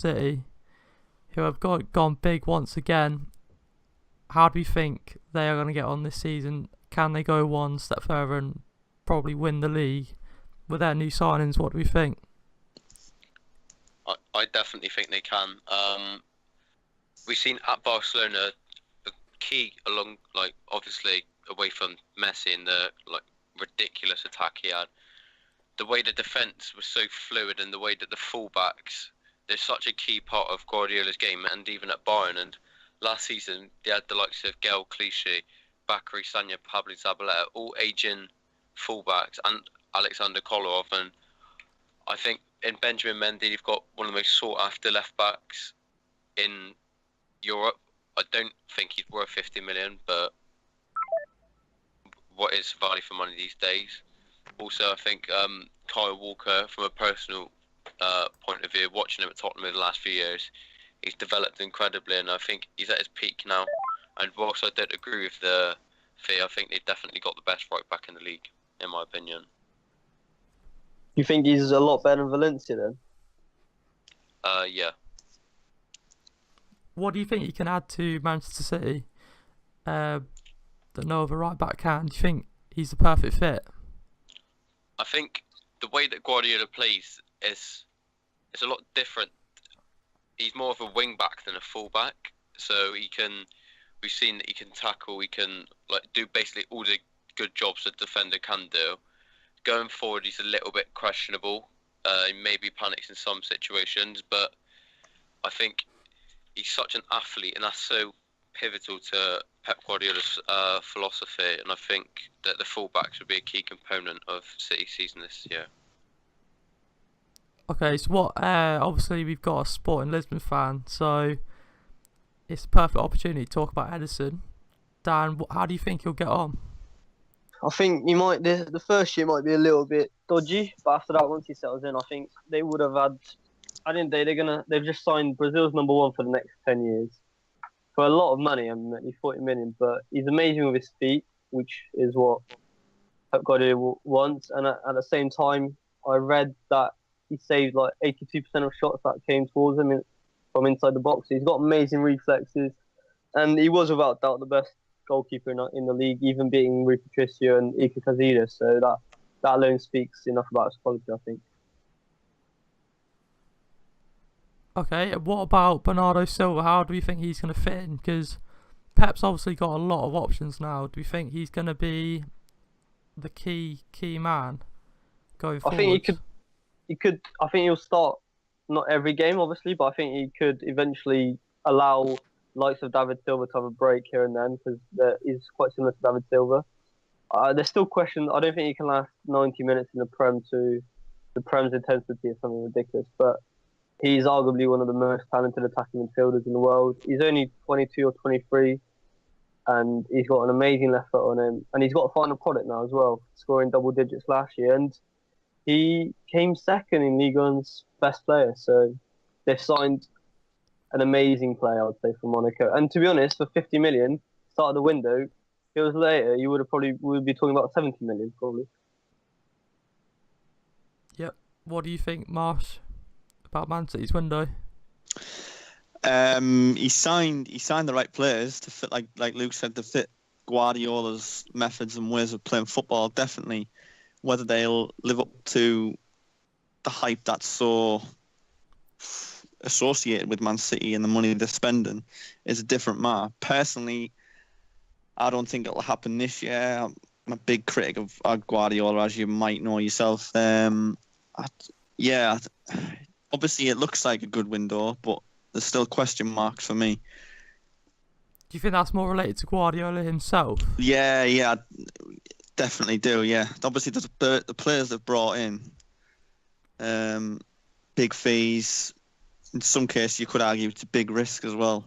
City, who have gone big once again. How do we think they are going to get on this season? Can they go one step further and probably win the league with their new signings? What do we think? I definitely think they can. We've seen at Barcelona a key along, like, obviously away from Messi and the ridiculous attack he had. The way the defence was so fluid and the way that the fullbacks, they're such a key part of Guardiola's game, and even at Bayern. And last season they had the likes of Gael Clichy, Bakary Sagna, Pablo Zabaleta, all aging fullbacks, and Alexander Kolarov. And I think in Benjamin Mendy, you've got one of the most sought after left backs in Europe. I don't think he's worth 50 million, but what is value for money these days? Also, I think Kyle Walker, from a personal point of view, watching him at Tottenham in the last few years, he's developed incredibly, and I think he's at his peak now. And whilst I don't agree with the fee, I think they've definitely got the best right back in the league, in my opinion. You think he's a lot better than Valencia then? Yeah. What do you think he can add to Manchester City that no other right back can? Do you think he's the perfect fit? I think the way that Guardiola plays is a lot different. He's more of a wing back than a full back, so we've seen that he can tackle, he can do basically all the good jobs a defender can do. Going forward, he's a little bit questionable. He maybe panics in some situations, but I think he's such an athlete, and that's so pivotal to Pep Guardiola's philosophy. And I think that the fullbacks would be a key component of City's season this year. Okay, so what? Obviously, we've got a Sporting Lisbon fan, so it's a perfect opportunity to talk about Ederson. Dan, how do you think he'll get on? I think he might. The first year might be a little bit dodgy, but after that, once he settles in, I think they would have had. I didn't. They've just signed Brazil's number one for the next 10 years for a lot of money. I mean, he's 40 million, but he's amazing with his feet, which is what Pep Guardiola wants. And at the same time, I read that he saved like 82% of shots that came towards him from inside the box. He's got amazing reflexes, and he was without doubt the best goalkeeper in the league, even beating Rui Patricio and Iker Casillas. So that alone speaks enough about his quality, I think. Okay, what about Bernardo Silva? How do we think he's going to fit in? Because Pep's obviously got a lot of options now. Do we think he's going to be the key man going forward? I think he could. I think he'll start not every game, obviously, but I think he could eventually allow likes of David Silva to have a break here and then, because he's quite similar to David Silva. There's still questions. I don't think he can last 90 minutes in the Prem to the Prem's intensity is something ridiculous, but he's arguably one of the most talented attacking midfielders in the world. He's only 22 or 23, and he's got an amazing left foot on him, and he's got a final product now as well, scoring double digits last year, and he came second in Ligue 1's best player. So they've signed an amazing player, I would say, from Monaco. And to be honest, for 50 million, start of the window, if it was later, we would be talking about 70 million probably. Yep. What do you think, Marsh, about Man City's window? He signed the right players to fit, like Luke said, to fit Guardiola's methods and ways of playing football. Definitely, whether they'll live up to the hype that's so associated with Man City and the money they're spending is a different matter. Personally, I don't think it'll happen this year. I'm a big critic of Guardiola, as you might know yourself. Obviously it looks like a good window, but there's still question marks for me. Do you think that's more related to Guardiola himself? Yeah, definitely do. Yeah, obviously the players they've brought in, big fees. In some cases, you could argue it's a big risk as well.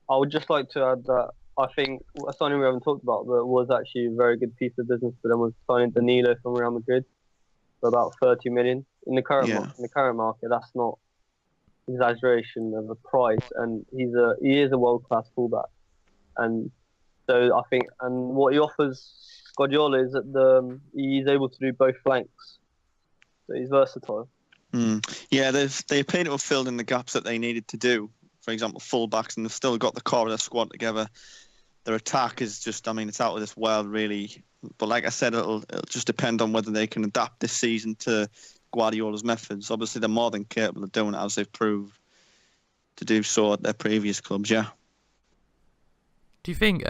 I would just like to add that I think something we haven't talked about, but was actually a very good piece of business for them, was signing Danilo from Real Madrid for about 30 million in the current market. That's not exaggeration of a price, and he is a world class fullback, and so I think, and what he offers Guardiola is that he's able to do both flanks, so he's versatile. Yeah, they appear to have filled in the gaps that they needed to do. For example, fullbacks, and they've still got the core of their squad together. Their attack is just, I mean, it's out of this world, really. But like I said, it'll just depend on whether they can adapt this season to Guardiola's methods. Obviously, they're more than capable of doing it, as they've proved to do so at their previous clubs, yeah. Do you think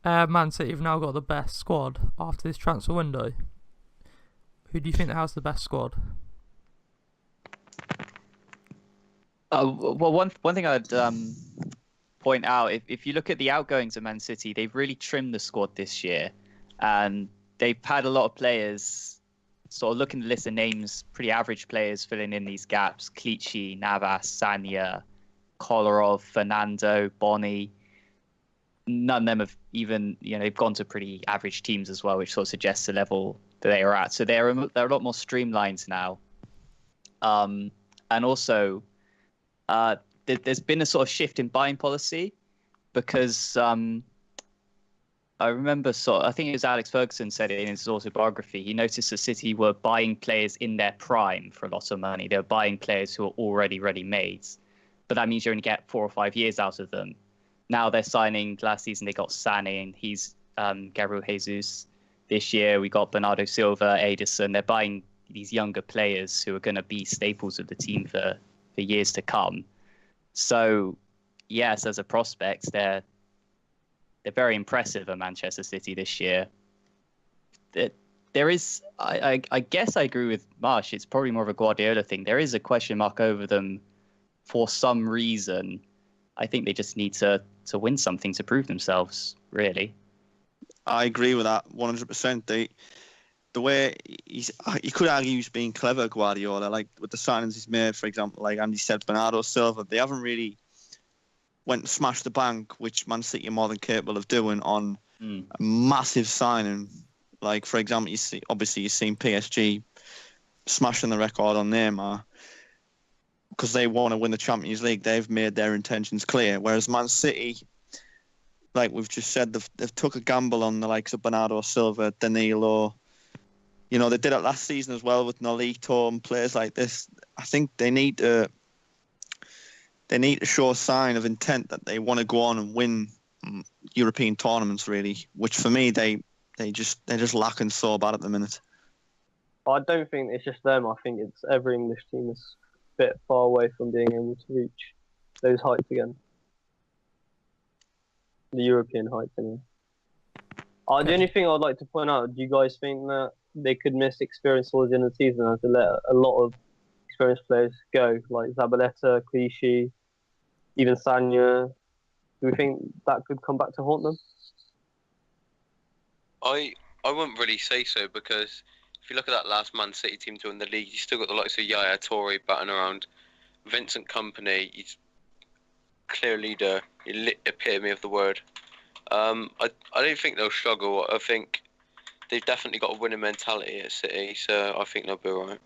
Man City have now got the best squad after this transfer window? Who do you think has the best squad? Well, one thing I'd point out, if you look at the outgoings of Man City, they've really trimmed the squad this year, and they've had a lot of players. Sort of looking at the list of names, pretty average players filling in these gaps: Clichy, Navas, Sanya, Kolarov, Fernando, Boni. None of them have even, they've gone to pretty average teams as well, which sort of suggests the level that they are at. So they're a lot more streamlined now. And also, there's been a sort of shift in buying policy, because I remember I think it was Alex Ferguson said it in his autobiography. He noticed that City were buying players in their prime for a lot of money. They were buying players who are already ready-made, but that means you only get 4 or 5 years out of them. Now they're signing. Last season they got Sané, and he's Gabriel Jesus. This year we got Bernardo Silva, Ederson. They're buying these younger players who are going to be staples of the team for years to come. So, yes, as a prospect, they're very impressive at Manchester City this year. There is, I guess I agree with Marsh. It's probably more of a Guardiola thing. There is a question mark over them for some reason. I think they just need to win something to prove themselves, really. I agree with that 100%. The way you could argue he's being clever, Guardiola, like with the signings he's made, for example, like Andy said, Bernardo Silva, they haven't really went and smashed the bank, which Man City are more than capable of doing on a massive signing. Like, for example, you've seen PSG smashing the record on Neymar because they want to win the Champions League. They've made their intentions clear. Whereas Man City, like we've just said, they've took a gamble on the likes of Bernardo Silva, Danilo. They did it last season as well with Nolito and players like this. I think they need to show a sign of intent that they want to go on and win European tournaments, really. Which for me, they're just lacking so bad at the minute. I don't think it's just them. I think it's every English team is a bit far away from being able to reach those heights again. The European heights, anyway. The only thing I'd like to point out, do you guys think that they could miss experience towards the end of the season and have to let a lot of experienced players go, like Zabaleta, Clichy, even Sanya? Do we think that could come back to haunt them? I wouldn't really say so, because if you look at that last Man City team to win the league, you still got the likes of Yaya Toure batting around, Vincent Kompany, he's clear leader, epitome of the word. I don't think they'll struggle. I think they've definitely got a winning mentality at City, so I think they'll be alright.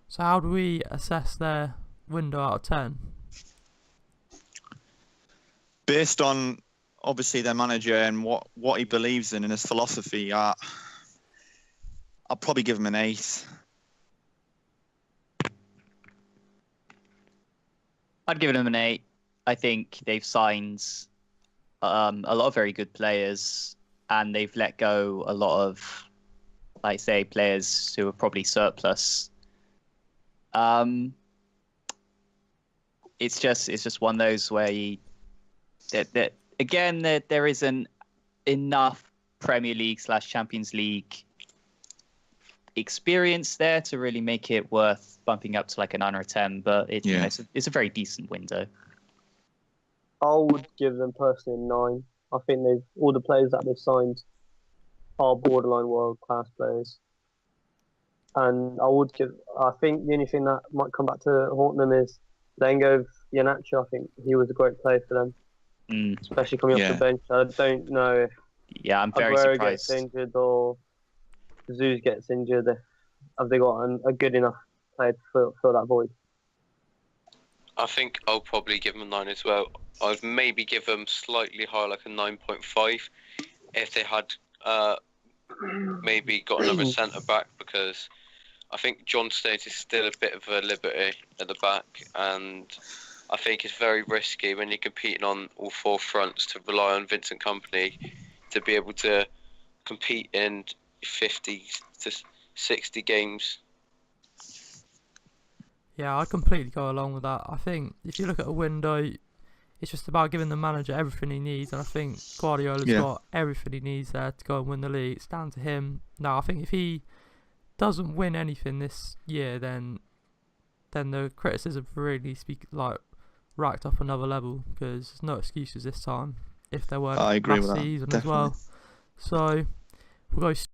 So how do we assess their window out of 10? Based on, obviously, their manager and what he believes in and his philosophy, I'll probably give him an 8. I'd give them an 8. I think they've signed a lot of very good players, and they've let go a lot of, like say, players who are probably surplus. It's just one of those where there isn't enough Premier League / Champions League experience there to really make it worth bumping up to like a 9 or a 10, but it's a very decent window. I would give them personally a 9. I think all the players that they've signed are borderline world class players, and I think the only thing that might come back to haunt them is letting go of Iheanacho. I think he was a great player for them, especially coming off the bench. I don't know if I'm very Aguero surprised. gets injured or Jesus gets injured. Have they got a good enough player to fill that void? I think I'll probably give them a 9 as well. I'd maybe give them slightly higher, like a 9.5, if they had maybe got another centre back, because I think John Stones is still a bit of a liberty at the back, and I think it's very risky when you're competing on all four fronts to rely on Vincent Kompany to be able to compete in 50 to 60 games. Yeah, I completely go along with that. I think if you look at a window, it's just about giving the manager everything he needs, and I think Guardiola's got everything he needs there to go and win the league. It's down to him. Now, I think if he doesn't win anything this year, then the criticism really racked up another level, because there's no excuses this time if there weren't I agree with last that, season definitely. as well. So we'll go